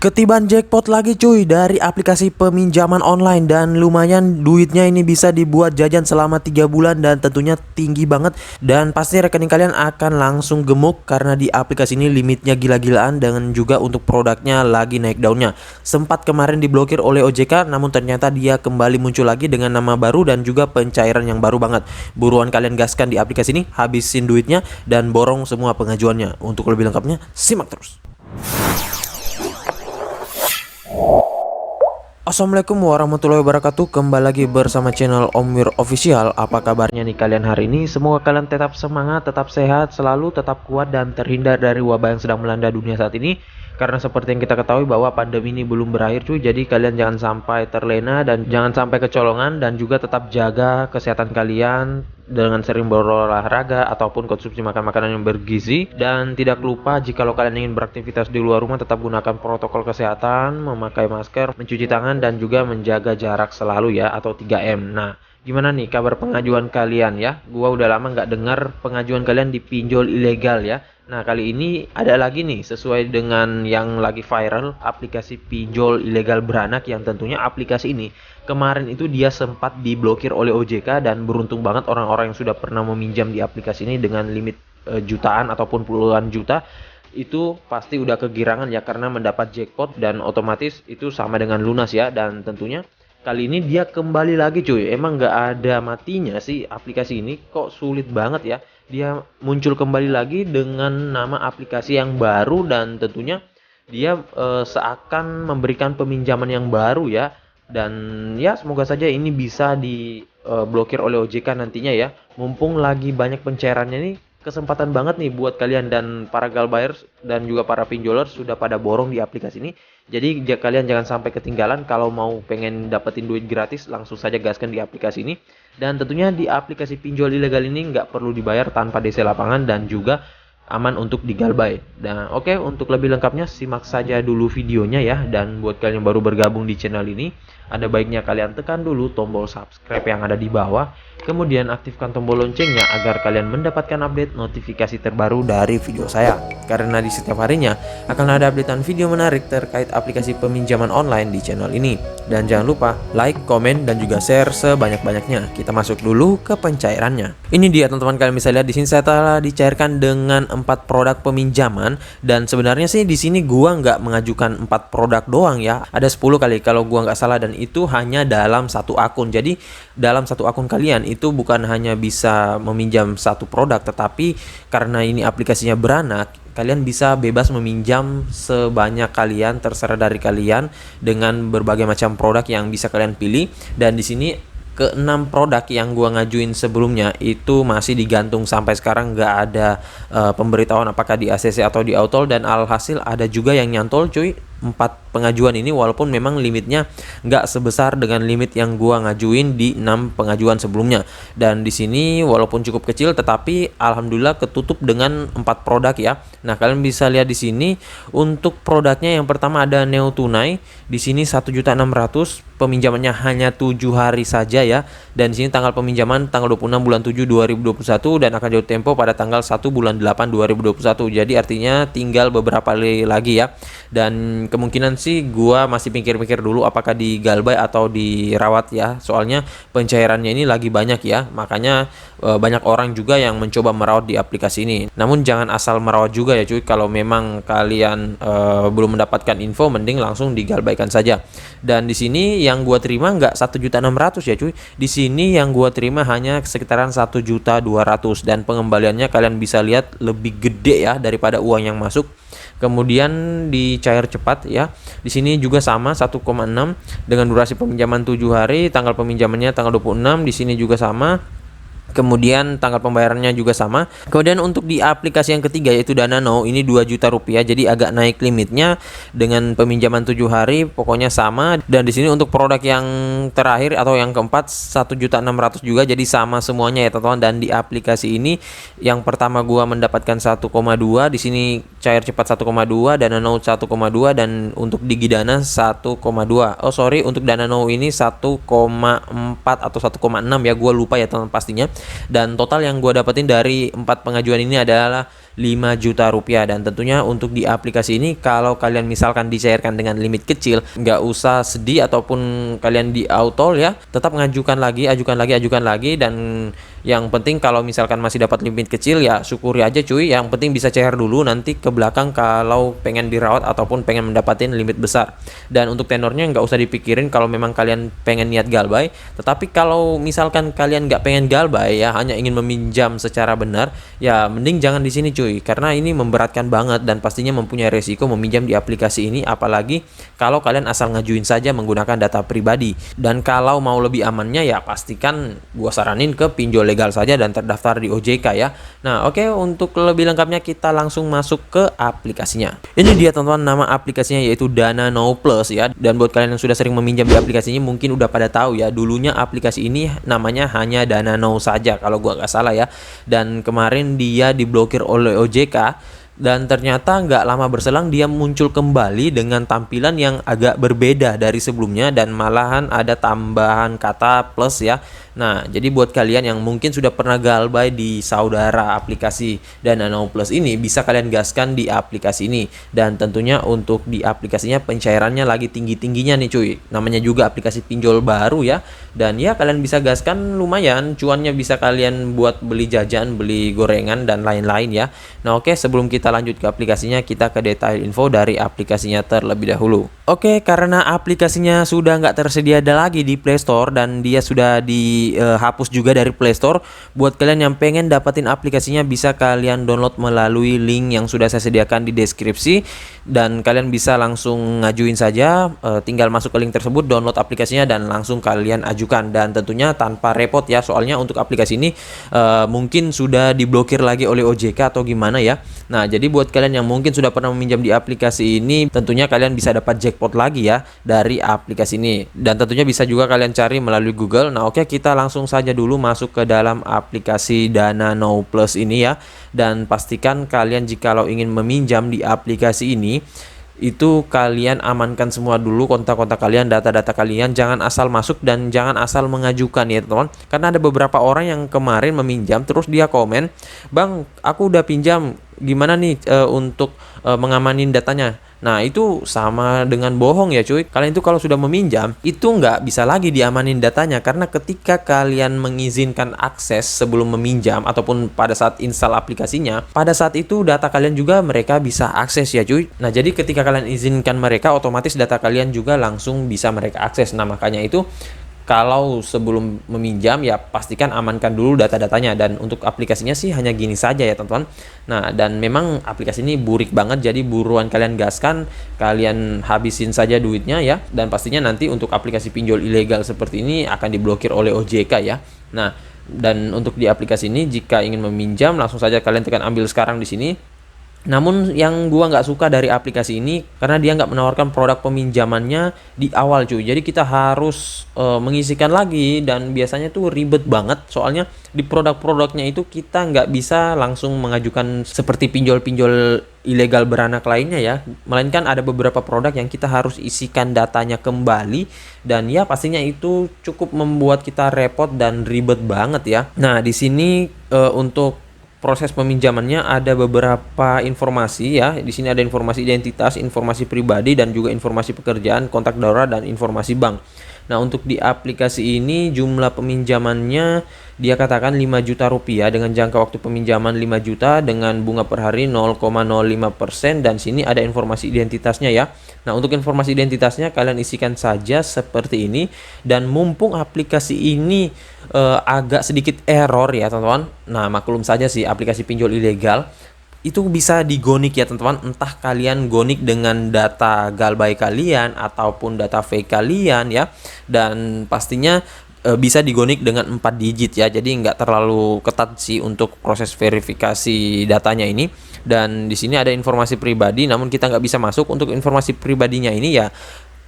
Ketiban jackpot lagi cuy dari aplikasi peminjaman online, dan lumayan duitnya ini bisa dibuat jajan selama 3 bulan dan tentunya tinggi banget, dan pasti rekening kalian akan langsung gemuk karena di aplikasi ini limitnya gila-gilaan dan juga untuk produknya lagi naik daunnya. Sempat kemarin diblokir oleh OJK, namun ternyata dia kembali muncul lagi dengan nama baru dan juga pencairan yang baru banget. Buruan kalian gaskan di aplikasi ini, habisin duitnya dan borong semua pengajuannya. Untuk lebih lengkapnya simak terus. Assalamualaikum warahmatullahi wabarakatuh. Kembali lagi bersama channel Om Wir Official. Apa kabarnya nih kalian hari ini? Semoga kalian tetap semangat, tetap sehat, selalu tetap kuat dan terhindar dari wabah yang sedang melanda dunia saat ini. Karena seperti yang kita ketahui bahwa pandemi ini belum berakhir cuy. Jadi kalian jangan sampai terlena dan jangan sampai kecolongan, dan juga tetap jaga kesehatan kalian dengan sering berolahraga ataupun konsumsi makan makanan yang bergizi. Dan tidak lupa jika kalian ingin beraktivitas di luar rumah, tetap gunakan protokol kesehatan, memakai masker, mencuci tangan, dan juga menjaga jarak selalu ya, atau 3M. Nah, gimana nih kabar pengajuan kalian ya? Gua udah lama nggak dengar pengajuan kalian dipinjol ilegal ya. Nah, kali ini ada lagi nih, sesuai dengan yang lagi viral, aplikasi pinjol ilegal beranak, yang tentunya aplikasi ini kemarin itu dia sempat diblokir oleh OJK, dan beruntung banget orang-orang yang sudah pernah meminjam di aplikasi ini dengan limit jutaan ataupun puluhan juta itu pasti udah kegirangan ya, karena mendapat jackpot dan otomatis itu sama dengan lunas ya. Dan tentunya kali ini dia kembali lagi cuy. Emang nggak ada matinya sih aplikasi ini, kok sulit banget ya. Dia muncul kembali lagi dengan nama aplikasi yang baru, dan tentunya dia seakan memberikan peminjaman yang baru ya. Dan ya semoga saja ini bisa diblokir oleh OJK nantinya ya. Mumpung lagi banyak pencairannya nih, kesempatan banget nih buat kalian, dan para galbuyers dan juga para pinjoler sudah pada borong di aplikasi ini. Jadi kalian jangan sampai ketinggalan. Kalau mau pengen dapetin duit gratis, langsung saja gaskan di aplikasi ini. Dan tentunya di aplikasi pinjol ilegal ini nggak perlu dibayar tanpa DC lapangan, dan juga aman untuk digalbay. Dan oke, untuk lebih lengkapnya simak saja dulu videonya ya. Dan buat kalian yang baru bergabung di channel ini, ada baiknya kalian tekan dulu tombol subscribe yang ada di bawah, kemudian aktifkan tombol loncengnya agar kalian mendapatkan update notifikasi terbaru dari video saya. Karena di setiap harinya akan ada updatean video menarik terkait aplikasi peminjaman online di channel ini. Dan jangan lupa like, komen, dan juga share sebanyak-banyaknya. Kita masuk dulu ke pencairannya. Ini dia teman-teman, kalian bisa lihat di sini saya telah dicairkan dengan 4 produk peminjaman. Dan sebenarnya sih di sini gua nggak mengajukan 4 produk doang ya. Ada 10 kali kalau gua nggak salah, dan itu hanya dalam satu akun. Jadi dalam satu akun kalian itu bukan hanya bisa meminjam satu produk, tetapi karena ini aplikasinya beranak, kalian bisa bebas meminjam sebanyak kalian, terserah dari kalian, dengan berbagai macam produk yang bisa kalian pilih. Dan di sini ke-6 produk yang gua ngajuin sebelumnya itu masih digantung sampai sekarang, nggak ada pemberitahuan apakah di ACC atau di Autol. Dan alhasil ada juga yang nyantol cuy, 4 pengajuan ini, walaupun memang limitnya nggak sebesar dengan limit yang gua ngajuin di 6 pengajuan sebelumnya. Dan di sini walaupun cukup kecil, tetapi alhamdulillah ketutup dengan 4 produk ya. Nah, kalian bisa lihat di sini untuk produknya yang pertama ada Neo Tunai. Di sini 1.600.000, peminjamannya hanya 7 hari saja ya. Dan di sini tanggal peminjaman tanggal 26 bulan 7 2021, dan akan jatuh tempo pada tanggal 1 bulan 8 2021. Jadi artinya tinggal beberapa hari lagi ya. Dan kemungkinan sih gua masih pikir-pikir dulu apakah digalbay atau dirawat ya. Soalnya pencairannya ini lagi banyak ya. Makanya banyak orang juga yang mencoba merawat di aplikasi ini. Namun jangan asal merawat juga ya cuy. Kalau memang kalian belum mendapatkan info, mending langsung digalbaykan saja. Dan di sini yang gua terima nggak 1.600.000 ya cuy. Di sini yang gua terima hanya sekitaran 1.200.000, dan pengembaliannya kalian bisa lihat lebih gede ya daripada uang yang masuk. Kemudian dicair cepat ya. Di sini juga sama 1,6 dengan durasi peminjaman 7 hari, tanggal peminjamannya tanggal 26. Di sini juga sama. Kemudian tanggal pembayarannya juga sama. Kemudian untuk di aplikasi yang ketiga yaitu Dana Now, ini 2 juta rupiah, jadi agak naik limitnya dengan peminjaman 7 hari, pokoknya sama. Dan di sini untuk produk yang terakhir atau yang keempat 1.600.000 juga, jadi sama semuanya ya teman-teman. Dan di aplikasi ini yang pertama gua mendapatkan 1,2, di sini cair cepat 1,2, Dana Now 1,2, dan untuk Digidana 1,2. Oh sorry, untuk Dana Now ini 1,4 atau 1,6 ya, gua lupa ya teman-teman pastinya. Dan total yang gue dapetin dari 4 pengajuan ini adalah 5 juta rupiah. Dan tentunya untuk di aplikasi ini kalau kalian misalkan dicairkan dengan limit kecil, nggak usah sedih ataupun kalian di auto ya, tetap ajukan lagi, dan yang penting kalau misalkan masih dapat limit kecil ya syukuri aja cuy. Yang penting bisa cair dulu, nanti ke belakang kalau pengen dirawat ataupun pengen mendapatkan limit besar. Dan untuk tenornya nggak usah dipikirin kalau memang kalian pengen niat galbay. Tetapi kalau misalkan kalian nggak pengen galbay ya, hanya ingin meminjam secara benar, ya mending jangan di sini cuy, karena ini memberatkan banget dan pastinya mempunyai resiko meminjam di aplikasi ini, apalagi kalau kalian asal ngajuin saja menggunakan data pribadi. Dan kalau mau lebih amannya ya pastikan gua saranin ke pinjol legal saja dan terdaftar di OJK ya. Nah oke, untuk lebih lengkapnya kita langsung masuk ke aplikasinya. Ini dia teman-teman, nama aplikasinya yaitu Dana Now Plus ya. Dan buat kalian yang sudah sering meminjam di aplikasinya mungkin udah pada tahu ya, dulunya aplikasi ini namanya hanya Dana Now saja kalau gua nggak salah ya. Dan kemarin dia diblokir oleh OJK, dan ternyata nggak lama berselang dia muncul kembali dengan tampilan yang agak berbeda dari sebelumnya, dan malahan ada tambahan kata plus ya. Nah, jadi buat kalian yang mungkin sudah pernah galbay di saudara aplikasi Dana Now Plus ini, bisa kalian gaskan di aplikasi ini. Dan tentunya untuk di aplikasinya pencairannya lagi tinggi-tingginya nih cuy. Namanya juga aplikasi pinjol baru ya. Dan ya kalian bisa gaskan lumayan, cuannya bisa kalian buat beli jajan, beli gorengan dan lain-lain ya. Nah oke, sebelum kita lanjut ke aplikasinya, kita ke detail info dari aplikasinya terlebih dahulu. Oke, karena aplikasinya sudah nggak tersedia lagi di Play Store dan dia sudah dihapus juga dari Play Store. Buat kalian yang pengen dapetin aplikasinya, bisa kalian download melalui link yang sudah saya sediakan di deskripsi, dan kalian bisa langsung ngajuin saja, tinggal masuk ke link tersebut, download aplikasinya dan langsung kalian ajukan. Dan tentunya tanpa repot ya, soalnya untuk aplikasi ini mungkin sudah diblokir lagi oleh OJK atau gimana ya. Nah jadi buat kalian yang mungkin sudah pernah meminjam di aplikasi ini, tentunya kalian bisa dapat jackpot lagi ya dari aplikasi ini, dan tentunya bisa juga kalian cari melalui Google. Nah oke, kita langsung saja dulu masuk ke dalam aplikasi Dana Now Plus ini ya. Dan pastikan kalian jikalau ingin meminjam di aplikasi ini, itu kalian amankan semua dulu kontak-kontak kalian, data-data kalian, jangan asal masuk dan jangan asal mengajukan ya teman-teman. Karena ada beberapa orang yang kemarin meminjam terus dia komen, "Bang, aku udah pinjam, gimana nih untuk mengamanin datanya?" Nah itu sama dengan bohong ya cuy. Kalian itu kalau sudah meminjam itu nggak bisa lagi diamanin datanya, karena ketika kalian mengizinkan akses sebelum meminjam ataupun pada saat install aplikasinya, pada saat itu data kalian juga mereka bisa akses ya cuy. Nah jadi ketika kalian izinkan mereka, otomatis data kalian juga langsung bisa mereka akses. Nah makanya itu kalau sebelum meminjam ya pastikan amankan dulu data-datanya. Dan untuk aplikasinya sih hanya gini saja ya teman-teman. Nah dan memang aplikasi ini burik banget, jadi buruan kalian gaskan, kalian habisin saja duitnya ya. Dan pastinya nanti untuk aplikasi pinjol ilegal seperti ini akan diblokir oleh OJK ya. Nah dan untuk di aplikasi ini jika ingin meminjam, langsung saja kalian tekan ambil sekarang di sini. Namun yang gua nggak suka dari aplikasi ini karena dia nggak menawarkan produk peminjamannya di awal cuy. Jadi kita harus mengisikan lagi, dan biasanya tuh ribet banget. Soalnya di produk-produknya itu kita nggak bisa langsung mengajukan seperti pinjol-pinjol ilegal beranak lainnya ya. Melainkan ada beberapa produk yang kita harus isikan datanya kembali, dan ya pastinya itu cukup membuat kita repot dan ribet banget ya. Nah di sini untuk proses peminjamannya ada beberapa informasi ya. Di sini ada informasi identitas, informasi pribadi, dan juga informasi pekerjaan, kontak darurat, dan informasi bank. Nah untuk di aplikasi ini jumlah peminjamannya dia katakan 5 juta rupiah dengan jangka waktu peminjaman 5 juta dengan bunga per hari 0,05%, dan sini ada informasi identitasnya ya. Nah untuk informasi identitasnya kalian isikan saja seperti ini. Dan mumpung aplikasi ini agak sedikit error ya teman-teman. Nah maklum saja sih, aplikasi pinjol ilegal itu bisa digonik ya teman-teman. Entah kalian gonik dengan data galbay kalian ataupun data fake kalian ya. Dan pastinya bisa digonik dengan 4 digit ya. Jadi nggak terlalu ketat sih untuk proses verifikasi datanya ini. Dan di sini ada informasi pribadi, namun kita nggak bisa masuk. Untuk informasi pribadinya ini ya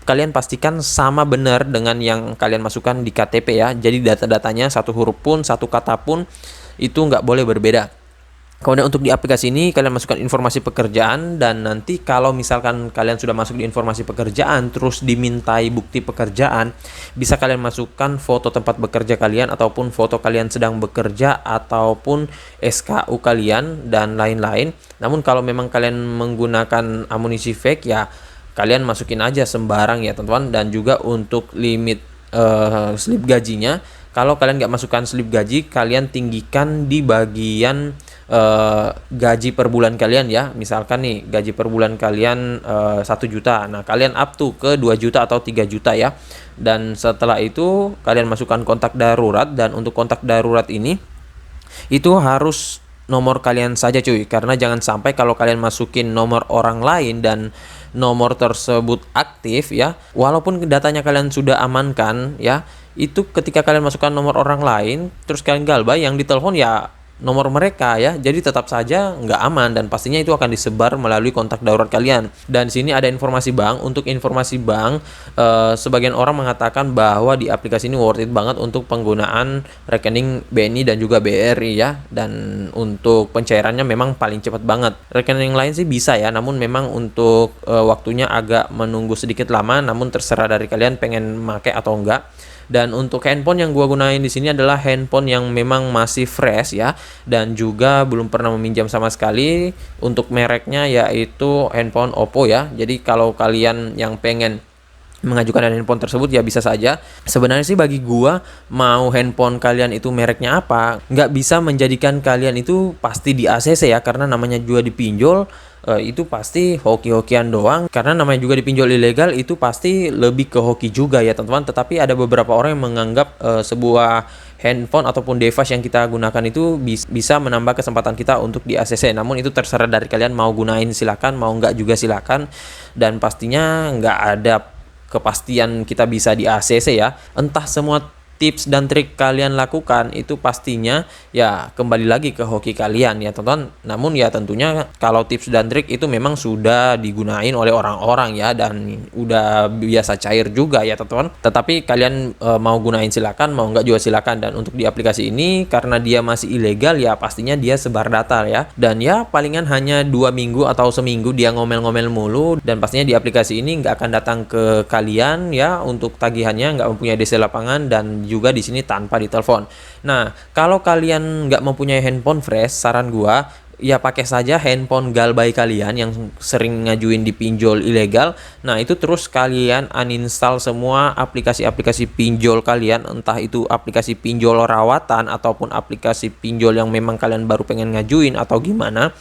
kalian pastikan sama benar dengan yang kalian masukkan di KTP ya. Jadi data-datanya satu huruf pun, satu kata pun itu nggak boleh berbeda. Kemudian untuk di aplikasi ini kalian masukkan informasi pekerjaan, dan nanti kalau misalkan kalian sudah masuk di informasi pekerjaan terus dimintai bukti pekerjaan, bisa kalian masukkan foto tempat bekerja kalian ataupun foto kalian sedang bekerja ataupun SKU kalian dan lain-lain. Namun kalau memang kalian menggunakan amunisi fake, ya kalian masukin aja sembarang ya teman-teman. Dan juga untuk limit slip gajinya, kalau kalian nggak masukkan slip gaji, kalian tinggikan di bagian gaji per bulan kalian ya. Misalkan nih gaji per bulan kalian 1 juta, nah kalian up to ke 2 juta atau 3 juta ya. Dan setelah itu kalian masukkan kontak darurat, dan untuk kontak darurat ini itu harus nomor kalian saja cuy, karena jangan sampai kalau kalian masukin nomor orang lain dan nomor tersebut aktif ya, walaupun datanya kalian sudah amankan ya, itu ketika kalian masukkan nomor orang lain terus kalian galbay, yang ditelepon ya nomor mereka ya, jadi tetap saja nggak aman dan pastinya itu akan disebar melalui kontak darurat kalian. Dan di sini ada informasi bank. Untuk informasi bank, sebagian orang mengatakan bahwa di aplikasi ini worth it banget untuk penggunaan rekening BNI dan juga BRI ya, dan untuk pencairannya memang paling cepat banget. Rekening lain sih bisa ya, namun memang untuk waktunya agak menunggu sedikit lama, namun terserah dari kalian pengen make atau enggak. Dan untuk handphone yang gua gunain di sini adalah handphone yang memang masih fresh ya, dan juga belum pernah meminjam sama sekali. Untuk mereknya yaitu handphone Oppo ya. Jadi kalau kalian yang pengen mengajukan handphone tersebut ya bisa saja. Sebenarnya sih bagi gua, mau handphone kalian itu mereknya apa, nggak bisa menjadikan kalian itu pasti di ACC ya, karena namanya juga dipinjol. Itu pasti hoki-hokian doang, karena namanya juga dipinjol ilegal, itu pasti lebih ke hoki juga ya teman-teman. Tetapi ada beberapa orang yang menganggap sebuah handphone ataupun device yang kita gunakan itu bisa menambah kesempatan kita untuk di ACC. Namun itu terserah dari kalian, mau gunain silakan, mau nggak juga silakan. Dan pastinya nggak ada kepastian kita bisa di ACC ya. Entah semua tips dan trik kalian lakukan itu pastinya ya kembali lagi ke hoki kalian ya teman-teman. Namun ya tentunya kalau tips dan trik itu memang sudah digunain oleh orang-orang ya, dan udah biasa cair juga ya teman-teman. Tetapi kalian mau gunain silakan, mau nggak juga silakan. Dan untuk di aplikasi ini karena dia masih ilegal ya, pastinya dia sebar data ya, dan ya palingan hanya 2 minggu atau seminggu dia ngomel-ngomel mulu. Dan pastinya di aplikasi ini nggak akan datang ke kalian ya untuk tagihannya, nggak mempunyai DC lapangan, dan juga di sini tanpa ditelepon. Nah, kalau kalian nggak mempunyai handphone fresh, saran gua ya pakai saja handphone galbay kalian yang sering ngajuin di pinjol ilegal. Nah, itu terus kalian uninstall semua aplikasi-aplikasi pinjol kalian, entah itu aplikasi pinjol rawatan ataupun aplikasi pinjol yang memang kalian baru pengen ngajuin atau gimana.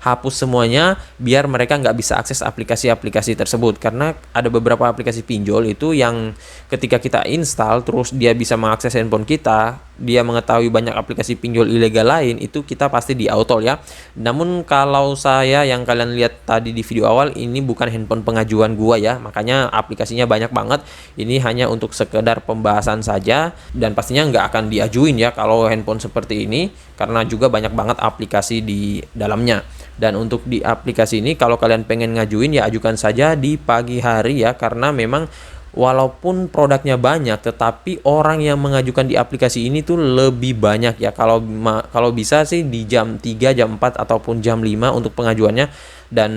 Hapus semuanya biar mereka nggak bisa akses aplikasi-aplikasi tersebut, karena ada beberapa aplikasi pinjol itu yang ketika kita install terus dia bisa mengakses handphone kita, dia mengetahui banyak aplikasi pinjol ilegal lain, itu kita pasti di auto ya. Namun kalau saya yang kalian lihat tadi di video awal, ini bukan handphone pengajuan gua ya, makanya aplikasinya banyak banget. Ini hanya untuk sekedar pembahasan saja, dan pastinya nggak akan diajuin ya kalau handphone seperti ini, karena juga banyak banget aplikasi di dalamnya. Dan untuk di aplikasi ini kalau kalian pengen ngajuin ya ajukan saja di pagi hari ya, karena memang walaupun produknya banyak tetapi orang yang mengajukan di aplikasi ini tuh lebih banyak ya. Kalau bisa sih di jam 3, jam 4 ataupun jam 5 untuk pengajuannya. Dan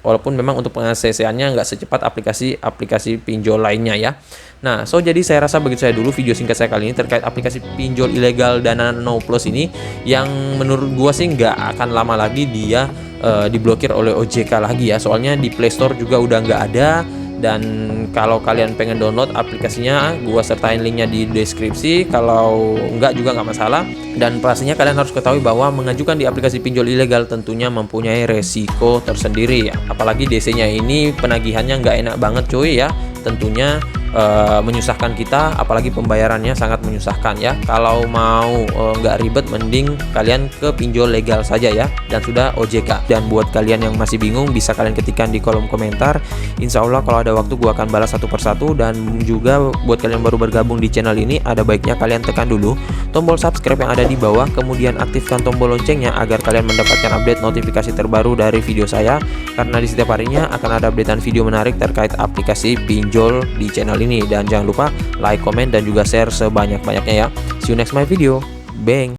walaupun memang untuk pengaksesannya nggak secepat aplikasi pinjol lainnya ya. Nah, jadi saya rasa begitu saya dulu video singkat saya kali ini terkait aplikasi pinjol ilegal Dana Now Plus ini, yang menurut gua sih nggak akan lama lagi dia diblokir oleh OJK lagi ya. Soalnya di Play Store juga udah nggak ada. Dan kalau kalian pengen download aplikasinya, gua sertain linknya di deskripsi. Kalau enggak juga nggak masalah. Dan pastinya kalian harus ketahui bahwa mengajukan di aplikasi pinjol ilegal tentunya mempunyai resiko tersendiri. Apalagi DC-nya ini penagihannya nggak enak banget cuy ya. Tentunya menyusahkan kita, apalagi pembayarannya sangat menyusahkan ya. Kalau mau nggak ribet, mending kalian ke pinjol legal saja ya, dan sudah OJK. Dan buat kalian yang masih bingung, bisa kalian ketikkan di kolom komentar. Insya Allah kalau ada waktu gua akan balas satu persatu. Dan juga buat kalian yang baru bergabung di channel ini, ada baiknya kalian tekan dulu tombol subscribe yang ada di bawah, kemudian aktifkan tombol loncengnya agar kalian mendapatkan update notifikasi terbaru dari video saya, karena di setiap harinya akan ada updatean video menarik terkait aplikasi pinjol di channel ini. Dan jangan lupa like, komen, dan juga share sebanyak-banyaknya ya. See you next my video. Bang.